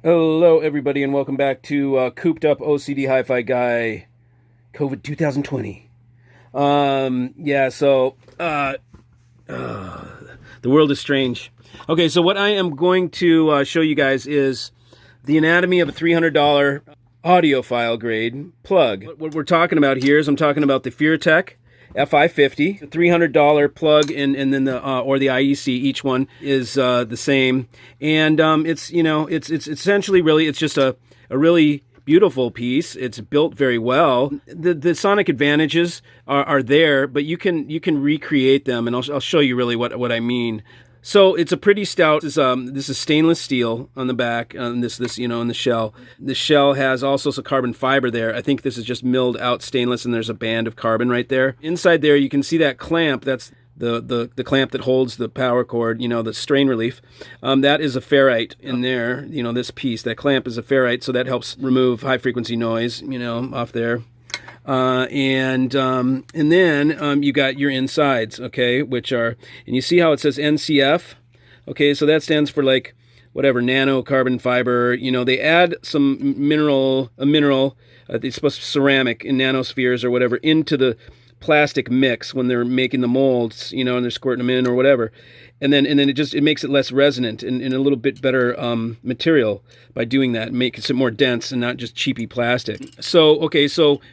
Hello, everybody, and welcome back to Cooped Up OCD Hi-Fi Guy, COVID 2020. The world is strange. Okay, so what I am going to show you guys is the anatomy of a $300 audiophile grade plug. What we're talking about here is I'm talking about the Furutech FI 50, the $300 plug, and then the or the IEC. Each one is the same, and it's essentially really it's just a really beautiful piece. It's built very well. The sonic advantages are there, but you can recreate them, and I'll show you really what I mean. So it's a pretty stout. This is stainless steel on the back. In the shell. The shell has also some carbon fiber there. I think this is just milled out stainless, and there's a band of carbon right there. Inside there, you can see that clamp. That's the clamp that holds the power cord. The strain relief. That is a ferrite in there. This piece, that clamp is a ferrite, so that helps remove high frequency noise. Off there. And then you got your insides, okay, which are, and you see how it says NCF, okay, so that stands for like whatever, nano carbon fiber. They add some mineral, it's supposed to be ceramic in nanospheres or whatever into the plastic mix when they're making the molds, and they're squirting them in or whatever. And then it makes it less resonant and a little bit better material by doing that. It makes it more dense and not just cheapy plastic. So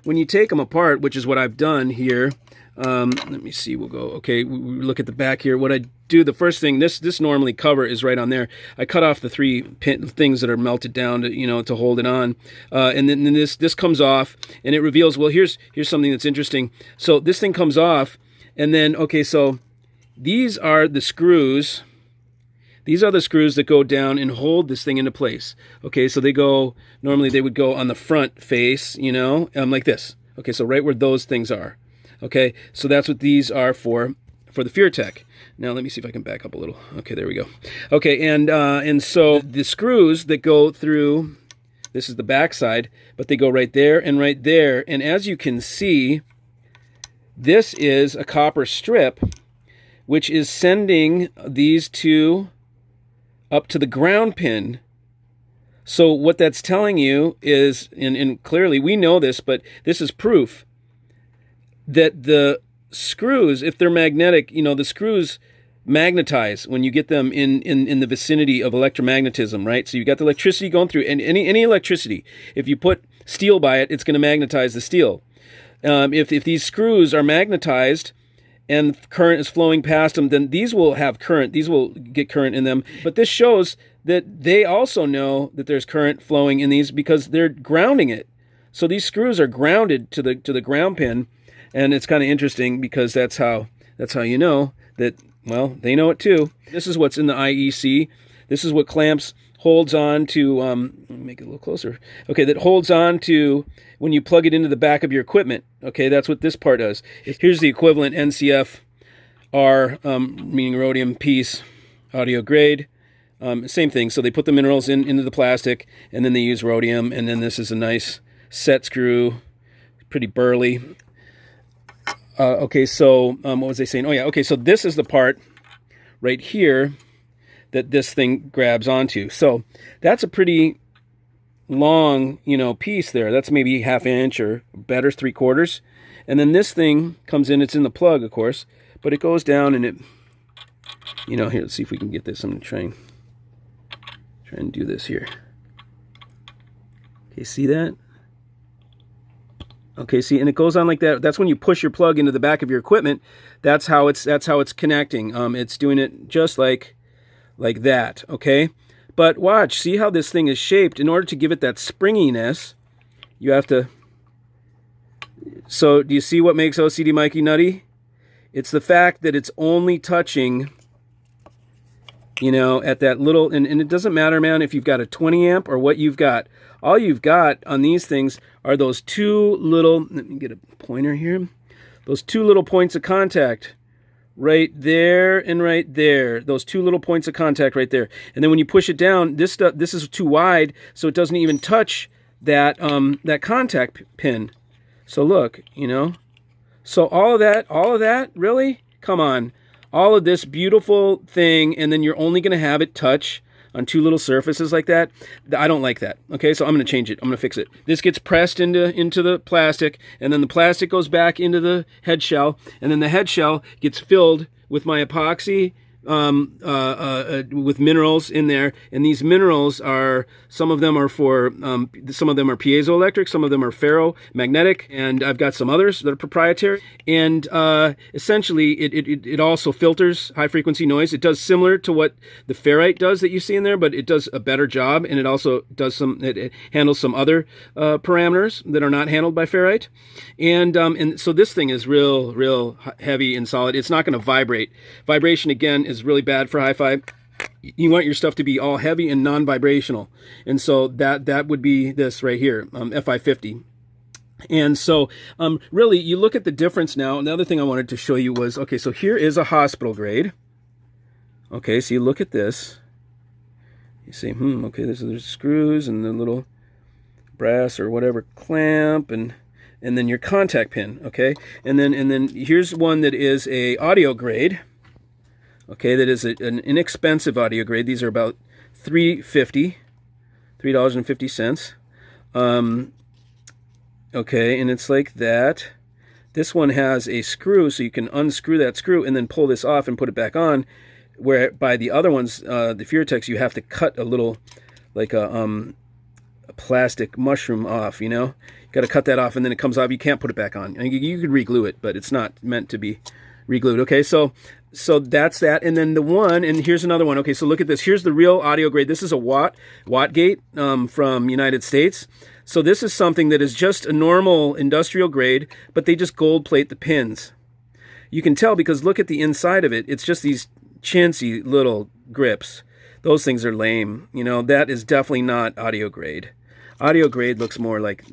when you take them apart, which is what I've done here, let me see, we'll go, okay, we look at the back here. What I do, the first thing, this normally cover is right on there. I cut off the three things that are melted down to hold it on. And then this comes off, and it reveals, well, here's something that's interesting. So this thing comes off, and then, okay, so these are the screws. These are the screws that go down and hold this thing into place. Okay, so normally they would go on the front face, like this. Okay, so right where those things are. Okay, so that's what these are for the Furutech. Now let me see if I can back up a little. Okay, there we go. Okay, and so the screws that go through, this is the back side, but they go right there and right there. And as you can see, this is a copper strip, which is sending these two up to the ground pin. So what that's telling you is, and clearly we know this, but this is proof that the screws, if they're magnetic, the screws magnetize when you get them in the vicinity of electromagnetism, right? So you got the electricity going through, and any electricity, if you put steel by it, it's going to magnetize the steel. If these screws are magnetized and current is flowing past them, then these will have current. These will get current in them. But this shows that they also know that there's current flowing in these because they're grounding it. So these screws are grounded to the ground pin, and it's kind of interesting because that's how you know that, well, they know it too. This is what's in the IEC. This is what clamps holds on to, make it a little closer. Okay, that holds on to when you plug it into the back of your equipment. Okay, that's what this part does. Here's the equivalent NCF-R, meaning rhodium piece, audio grade. Same thing. So they put the minerals into the plastic, and then they use rhodium, and then this is a nice set screw, pretty burly. Okay, so what was I saying? Oh yeah, okay, so this is the part right here that this thing grabs onto. So that's a pretty long, piece there. That's maybe ½ inch or better, 3/4. And then this thing comes in, it's in the plug, of course, but it goes down and it, here, let's see if we can get this. I'm going to try and do this here. Okay, see that? Okay, see, and it goes on like that. That's when you push your plug into the back of your equipment. That's how it's connecting. It's doing it just like that, okay? But watch, see how this thing is shaped. In order to give it that springiness, you have to... So do you see what makes OCD Mikey nutty? It's the fact that it's only touching, at that little... And it doesn't matter, man, if you've got a 20 amp or what you've got. All you've got on these things are those two little... Let me get a pointer here. Those two little points of contact. Right there and right there. Those two little points of contact right there. And then when you push it down, this is too wide, so it doesn't even touch that that contact pin. So look, So all of that, really? Come on. All of this beautiful thing, and then you're only going to have it touch on two little surfaces like that. I don't like that. Okay, so I'm going to change it. I'm going to fix it. This gets pressed into the plastic, and then the plastic goes back into the head shell, and then the head shell gets filled with my epoxy, with minerals in there, and these minerals are, some of them are piezoelectric, some of them are ferromagnetic, and I've got some others that are proprietary. And essentially, it also filters high frequency noise. It does similar to what the ferrite does that you see in there, but it does a better job, and it also does it handles some other parameters that are not handled by ferrite. And so this thing is real heavy and solid. It's not going to vibrate. Vibration, again, is really bad for hi-fi. You want your stuff to be all heavy and non-vibrational, and so that would be this right here, FI50. And so really, you look at the difference now. Another thing I wanted to show you was, okay, so here is a hospital grade. Okay, so you look at this, you say, okay, there's screws and the little brass or whatever clamp, and then your contact pin. Okay, and then here's one that is a audio grade. Okay, that is an inexpensive audio grade. These are about $3.50. Okay, and it's like that. This one has a screw, so you can unscrew that screw and then pull this off and put it back on. Where by the other ones, the Furutechs, you have to cut a little, like a plastic mushroom off. You know, you got to cut that off, and then it comes off. You can't put it back on. You could re-glue it, but it's not meant to be re-glued. Okay, so that's that. And then the one, and here's another one. Okay, so look at this. Here's the real audio grade. This is a Wattgate from United States. So this is something that is just a normal industrial grade, but they just gold plate the pins. You can tell because look at the inside of it. It's just these chintzy little grips. Those things are lame. You know, that is definitely not audio grade. Audio grade looks more like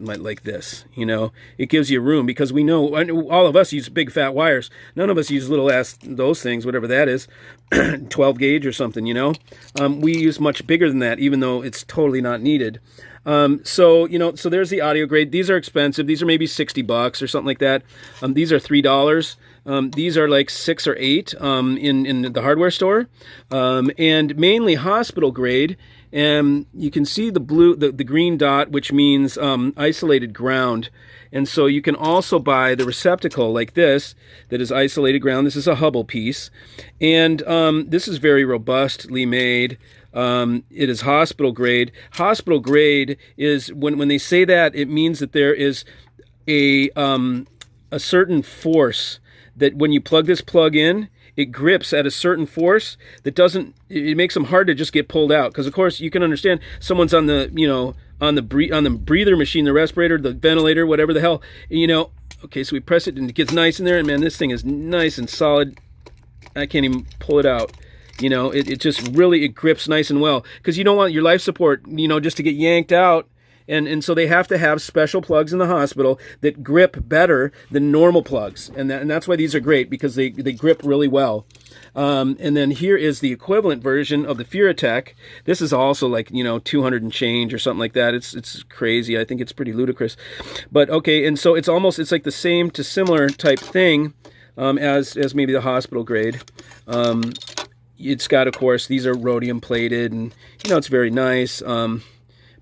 this, you know. It gives you room because we know all of us use big fat wires. None of us use little ass those things, whatever that is, 12 gauge or something, you know. We use much bigger than that, even though it's totally not needed. So there's the audio grade. These are expensive. These are maybe $60 or something like that. These are $3. These are like $6 or $8 in the hardware store, and mainly hospital grade. And you can see the green dot, which means isolated ground. And so you can also buy the receptacle like this that is isolated ground. This is a Hubble piece, and this is very robustly made. It is hospital grade. Hospital grade is when they say that, it means that there is a certain force that when you plug this plug in, it grips at a certain force that doesn't, it makes them hard to just get pulled out. Because of course you can understand someone's on the, on the breather machine, the respirator, the ventilator, whatever the hell, okay, so we press it and it gets nice in there, and man, this thing is nice and solid. I can't even pull it out. It just really, it grips nice and well, because you don't want your life support, just to get yanked out. And so they have to have special plugs in the hospital that grip better than normal plugs. And that's why these are great, because they grip really well. And then here is the equivalent version of the Furutech. This is also like, 200 and change or something like that. It's crazy. I think it's pretty ludicrous. But okay, and so it's like the same to similar type thing as maybe the hospital grade. It's got, of course, these are rhodium plated, and it's very nice.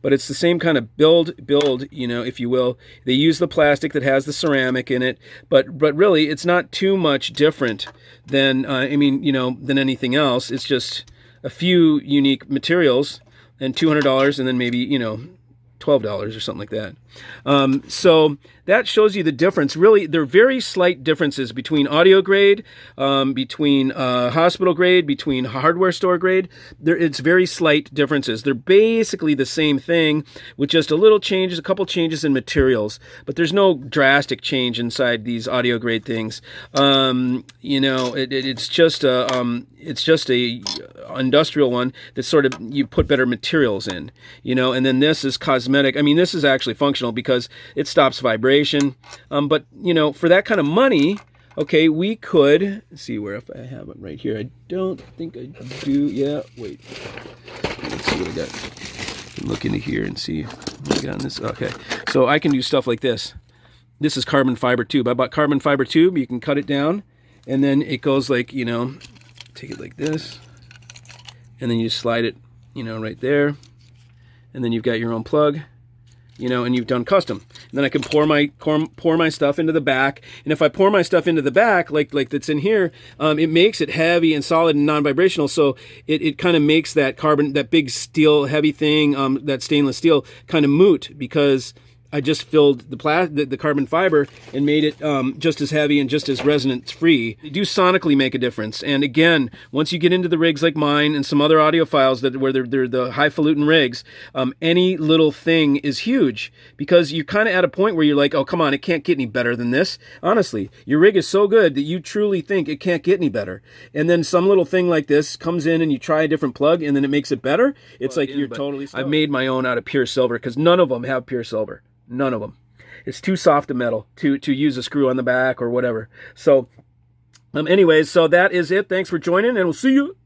But it's the same kind of build, if you will. They use the plastic that has the ceramic in it, but really it's not too much different than than anything else. It's just a few unique materials, and $200, and then maybe $12 or something like that. So that shows you the difference. Really, there are very slight differences between audio grade, between hospital grade, between hardware store grade. It's very slight differences. They're basically the same thing with just a couple changes in materials, but there's no drastic change inside these audio grade things. It's just a industrial one that sort of, you put better materials in, and then this is cosmetic. I mean, this is actually functional because it stops vibration. But for that kind of money, okay, we could see where, if I have it right here. I don't think I do. Yeah, wait. Let's see what I got. Look into here and see what I got in this. Okay, so I can do stuff like this. This is carbon fiber tube. I bought carbon fiber tube. You can cut it down, and then it goes like, take it like this, and then you slide it you know, right there. And then you've got your own plug, you know, and you've done custom. And then I can pour my stuff into the back. And if I pour my stuff into the back, like that's in here, it makes it heavy and solid and non-vibrational. So it kind of makes that big steel heavy thing, that stainless steel, kind of moot, because I just filled the carbon fiber and made it just as heavy and just as resonance free. They do sonically make a difference. And again, once you get into the rigs like mine and some other audiophiles where they're the highfalutin rigs, any little thing is huge, because you're kind of at a point where you're like, oh, come on, it can't get any better than this. Honestly, your rig is so good that you truly think it can't get any better. And then some little thing like this comes in and you try a different plug and then it makes it better. It's like you're totally stoked. I've made my own out of pure silver because none of them have pure silver. None of them. It's too soft a metal to use a screw on the back or whatever. So anyways, so that is it. Thanks for joining, and we'll see you